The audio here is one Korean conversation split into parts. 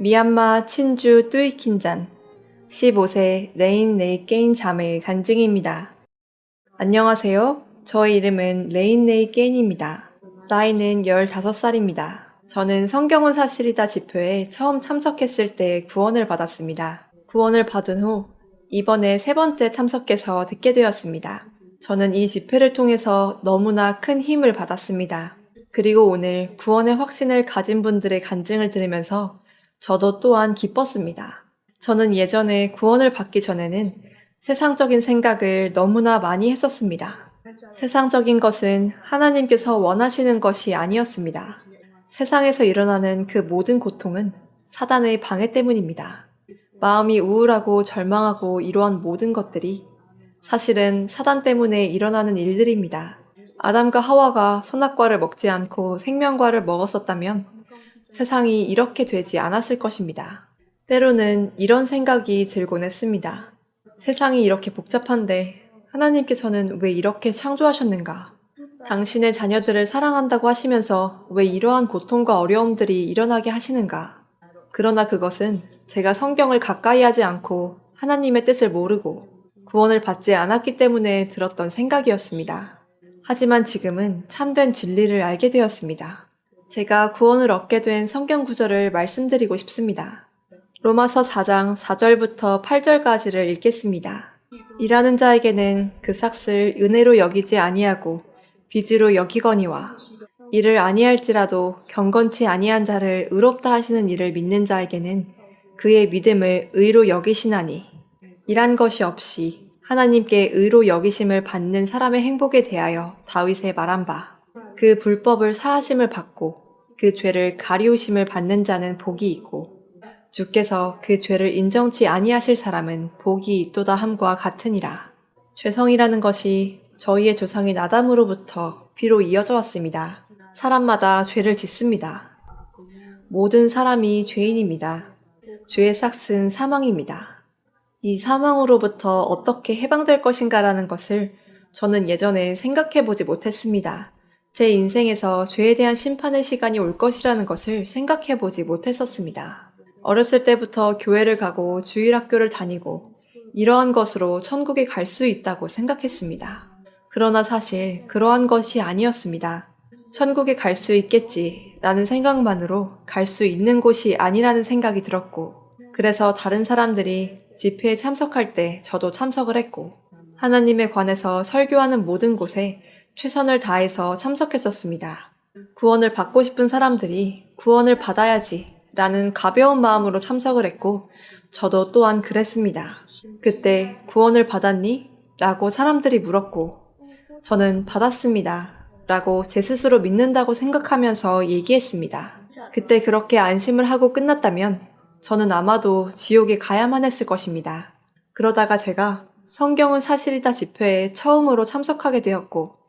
미얀마 친주 뚜이킨잔 15세 레인 네이게인 자매의 간증입니다. 안녕하세요. 저의 이름은 레인 네이게인입니다. 나이는 15살입니다. 저는 성경은 사실이다 집회에 처음 참석했을 때 구원을 받았습니다. 구원을 받은 후 이번에 3번째 참석해서 듣게 되었습니다. 저는 이 집회를 통해서 너무나 큰 힘을 받았습니다. 그리고 오늘 구원의 확신을 가진 분들의 간증을 들으면서 저도 또한 기뻤습니다. 저는 예전에 구원을 받기 전에는 세상적인 생각을 너무나 많이 했었습니다. 세상적인 것은 하나님께서 원하시는 것이 아니었습니다. 세상에서 일어나는 그 모든 고통은 사단의 방해 때문입니다. 마음이 우울하고 절망하고 이러한 모든 것들이 사실은 사단 때문에 일어나는 일들입니다. 아담과 하와가 선악과를 먹지 않고 생명과를 먹었었다면 세상이 이렇게 되지 않았을 것입니다. 때로는 이런 생각이 들곤 했습니다. 세상이 이렇게 복잡한데 하나님께서는 왜 이렇게 창조하셨는가? 당신의 자녀들을 사랑한다고 하시면서 왜 이러한 고통과 어려움들이 일어나게 하시는가? 그러나 그것은 제가 성경을 가까이 하지 않고 하나님의 뜻을 모르고 구원을 받지 않았기 때문에 들었던 생각이었습니다. 하지만 지금은 참된 진리를 알게 되었습니다. 제가 구원을 얻게 된 성경 구절을 말씀드리고 싶습니다. 로마서 4장 4절부터 8절까지를 읽겠습니다. 일하는 자에게는 그 삭을 은혜로 여기지 아니하고 빚으로 여기거니와 이를 아니할지라도 경건치 아니한 자를 의롭다 하시는 이를 믿는 자에게는 그의 믿음을 의로 여기시나니 일한 것이 없이 하나님께 의로 여기심을 받는 사람의 행복에 대하여 다윗의 말한 바 그 불법을 사하심을 받고 그 죄를 가리우심을 받는 자는 복이 있고 주께서 그 죄를 인정치 아니하실 사람은 복이 있도다 함과 같으니라. 죄성이라는 것이 저희의 조상인 아담으로부터 피로 이어져 왔습니다. 사람마다 죄를 짓습니다. 모든 사람이 죄인입니다. 죄의 삭은 사망입니다. 이 사망으로부터 어떻게 해방될 것인가라는 것을 저는 예전에 생각해보지 못했습니다. 제 인생에서 죄에 대한 심판의 시간이 올 것이라는 것을 생각해보지 못했었습니다. 어렸을 때부터 교회를 가고 주일학교를 다니고 이러한 것으로 천국에 갈 수 있다고 생각했습니다. 그러나 사실 그러한 것이 아니었습니다. 천국에 갈 수 있겠지라는 생각만으로 갈 수 있는 곳이 아니라는 생각이 들었고 그래서 다른 사람들이 집회에 참석할 때 저도 참석을 했고 하나님에 관해서 설교하는 모든 곳에 최선을 다해서 참석했었습니다. 구원을 받고 싶은 사람들이 구원을 받아야지 라는 가벼운 마음으로 참석을 했고 저도 또한 그랬습니다. 그때 구원을 받았니? 라고 사람들이 물었고 저는 받았습니다. 라고 제 스스로 믿는다고 생각하면서 얘기했습니다. 그때 그렇게 안심을 하고 끝났다면 저는 아마도 지옥에 가야만 했을 것입니다. 그러다가 제가 성경은 사실이다 집회에 처음으로 참석하게 되었고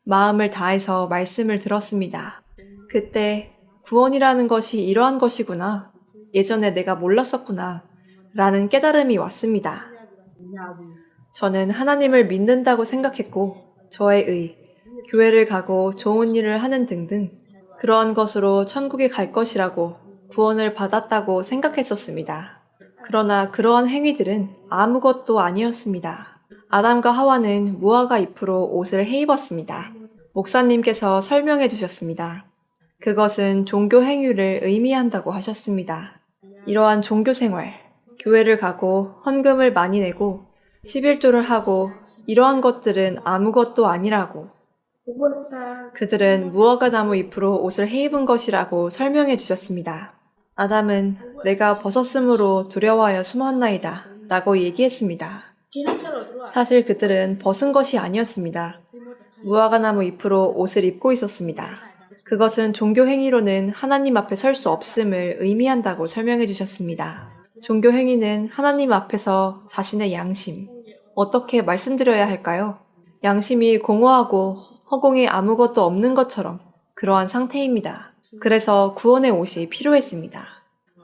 마음을 다해서 말씀을 들었습니다. 그때 구원이라는 것이 이러한 것이구나. 예전에 내가 몰랐었구나. 라는 깨달음이 왔습니다. 저는 하나님을 믿는다고 생각했고 저의 의, 교회를 가고 좋은 일을 하는 등등 그러한 것으로 천국에 갈 것이라고 구원을 받았다고 생각했었습니다. 그러나 그러한 행위들은 아무것도 아니었습니다. 아담과 하와는 무화과 잎으로 옷을 헤입었습니다. 목사님께서 설명해 주셨습니다. 그것은 종교 행위를 의미한다고 하셨습니다. 이러한 종교 생활, 교회를 가고 헌금을 많이 내고 11조를 하고 이러한 것들은 아무것도 아니라고 그들은 무화과 나무 잎으로 옷을 헤입은 것이라고 설명해 주셨습니다. 아담은 내가 벗었으므로 두려워하여 숨었나이다 라고 얘기했습니다. 사실 그들은 벗은 것이 아니었습니다. 무화과 나무 잎으로 옷을 입고 있었습니다. 그것은 종교 행위로는 하나님 앞에 설 수 없음을 의미한다고 설명해 주셨습니다. 종교 행위는 하나님 앞에서 자신의 양심, 어떻게 말씀드려야 할까요? 양심이 공허하고 허공에 아무것도 없는 것처럼 그러한 상태입니다. 그래서 구원의 옷이 필요했습니다.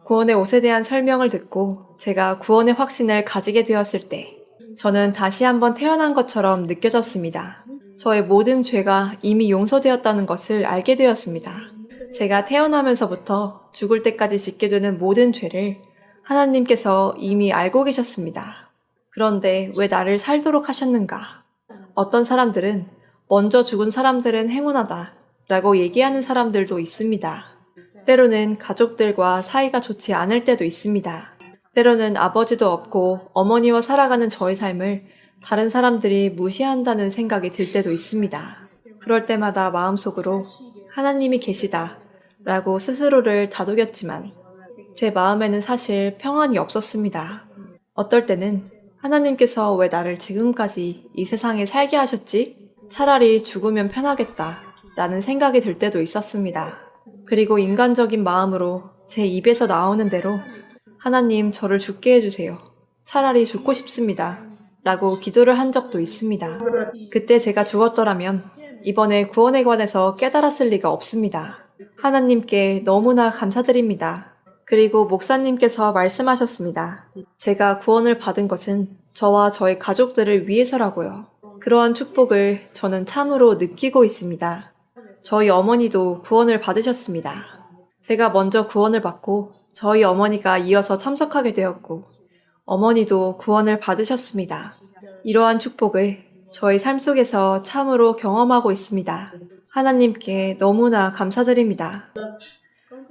구원의 옷에 대한 설명을 듣고 제가 구원의 확신을 가지게 되었을 때 저는 다시 한번 태어난 것처럼 느껴졌습니다. 저의 모든 죄가 이미 용서되었다는 것을 알게 되었습니다. 제가 태어나면서부터 죽을 때까지 짓게 되는 모든 죄를 하나님께서 이미 알고 계셨습니다. 그런데 왜 나를 살도록 하셨는가? 어떤 사람들은 먼저 죽은 사람들은 행운하다 라고 얘기하는 사람들도 있습니다. 때로는 가족들과 사이가 좋지 않을 때도 있습니다. 때로는 아버지도 없고 어머니와 살아가는 저의 삶을 다른 사람들이 무시한다는 생각이 들 때도 있습니다. 그럴 때마다 마음속으로 하나님이 계시다 라고 스스로를 다독였지만 제 마음에는 사실 평안이 없었습니다. 어떨 때는 하나님께서 왜 나를 지금까지 이 세상에 살게 하셨지? 차라리 죽으면 편하겠다 라는 생각이 들 때도 있었습니다. 그리고 인간적인 마음으로 제 입에서 나오는 대로 하나님 저를 죽게 해주세요. 차라리 죽고 싶습니다. 라고 기도를 한 적도 있습니다. 그때 제가 죽었더라면 이번에 구원에 관해서 깨달았을 리가 없습니다. 하나님께 너무나 감사드립니다. 그리고 목사님께서 말씀하셨습니다. 제가 구원을 받은 것은 저와 저의 가족들을 위해서라고요. 그러한 축복을 저는 참으로 느끼고 있습니다. 저희 어머니도 구원을 받으셨습니다. 제가 먼저 구원을 받고 저희 어머니가 이어서 참석하게 되었고 어머니도 구원을 받으셨습니다. 이러한 축복을 저의 삶 속에서 참으로 경험하고 있습니다. 하나님께 너무나 감사드립니다.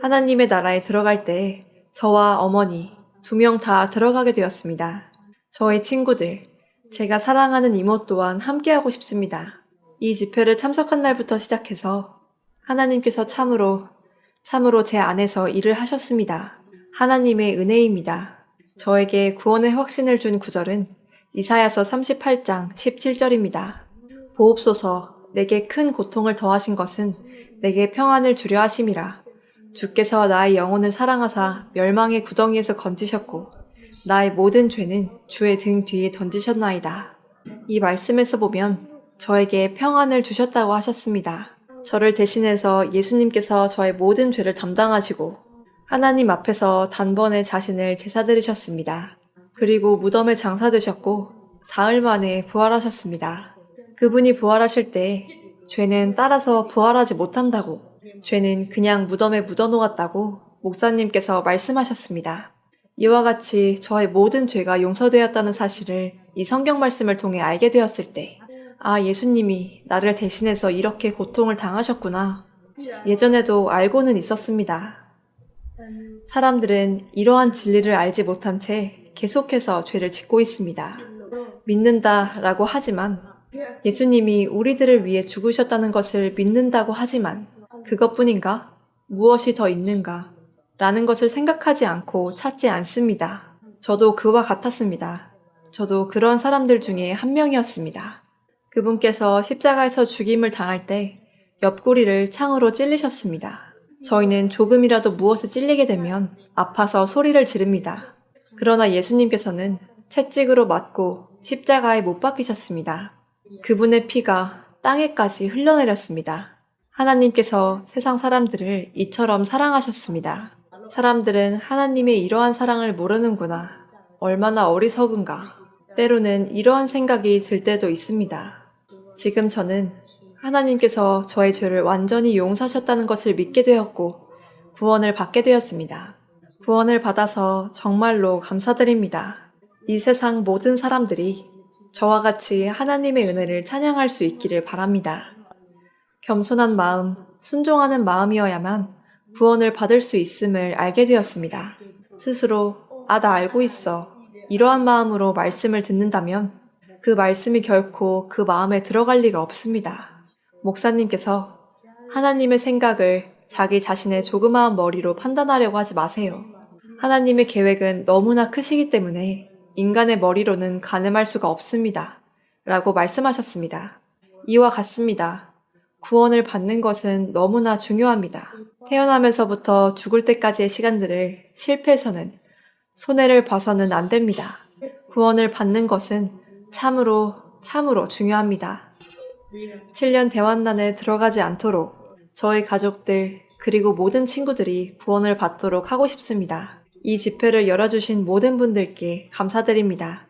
하나님의 나라에 들어갈 때 저와 어머니 2명 다 들어가게 되었습니다. 저의 친구들, 제가 사랑하는 이모 또한 함께하고 싶습니다. 이 집회를 참석한 날부터 시작해서 하나님께서 참으로 제 안에서 일을 하셨습니다. 하나님의 은혜입니다. 저에게 구원의 확신을 준 구절은 이사야서 38장 17절입니다. 보옵소서 내게 큰 고통을 더하신 것은 내게 평안을 주려 하심이라. 주께서 나의 영혼을 사랑하사 멸망의 구덩이에서 건지셨고 나의 모든 죄는 주의 등 뒤에 던지셨나이다. 이 말씀에서 보면 저에게 평안을 주셨다고 하셨습니다. 저를 대신해서 예수님께서 저의 모든 죄를 담당하시고 하나님 앞에서 단번에 자신을 제사드리셨습니다. 그리고 무덤에 장사되셨고 사흘 만에 부활하셨습니다. 그분이 부활하실 때 죄는 따라서 부활하지 못한다고, 죄는 그냥 무덤에 묻어놓았다고 목사님께서 말씀하셨습니다. 이와 같이 저의 모든 죄가 용서되었다는 사실을 이 성경 말씀을 통해 알게 되었을 때, 아, 예수님이 나를 대신해서 이렇게 고통을 당하셨구나. 예전에도 알고는 있었습니다. 사람들은 이러한 진리를 알지 못한 채 계속해서 죄를 짓고 있습니다. 믿는다라고 하지만 예수님이 우리들을 위해 죽으셨다는 것을 믿는다고 하지만 그것뿐인가? 무엇이 더 있는가? 라는 것을 생각하지 않고 찾지 않습니다. 저도 그와 같았습니다. 저도 그런 사람들 중에 한 명이었습니다. 그분께서 십자가에서 죽임을 당할 때 옆구리를 창으로 찔리셨습니다. 저희는 조금이라도 무엇을 찔리게 되면 아파서 소리를 지릅니다. 그러나 예수님께서는 채찍으로 맞고 십자가에 못 박히셨습니다. 그분의 피가 땅에까지 흘러내렸습니다. 하나님께서 세상 사람들을 이처럼 사랑하셨습니다. 사람들은 하나님의 이러한 사랑을 모르는구나. 얼마나 어리석은가. 때로는 이러한 생각이 들 때도 있습니다. 지금 저는 하나님께서 저의 죄를 완전히 용서하셨다는 것을 믿게 되었고 구원을 받게 되었습니다. 구원을 받아서 정말로 감사드립니다. 이 세상 모든 사람들이 저와 같이 하나님의 은혜를 찬양할 수 있기를 바랍니다. 겸손한 마음, 순종하는 마음이어야만 구원을 받을 수 있음을 알게 되었습니다. 스스로 나 알고 있어. 이러한 마음으로 말씀을 듣는다면 그 말씀이 결코 그 마음에 들어갈 리가 없습니다. 목사님께서 하나님의 생각을 자기 자신의 조그마한 머리로 판단하려고 하지 마세요. 하나님의 계획은 너무나 크시기 때문에 인간의 머리로는 가늠할 수가 없습니다. 라고 말씀하셨습니다. 이와 같습니다. 구원을 받는 것은 너무나 중요합니다. 태어나면서부터 죽을 때까지의 시간들을 실패해서는, 손해를 봐서는 안 됩니다. 구원을 받는 것은 참으로 중요합니다. 7년 대환란에 들어가지 않도록 저희 가족들 그리고 모든 친구들이 구원을 받도록 하고 싶습니다. 이 집회를 열어주신 모든 분들께 감사드립니다.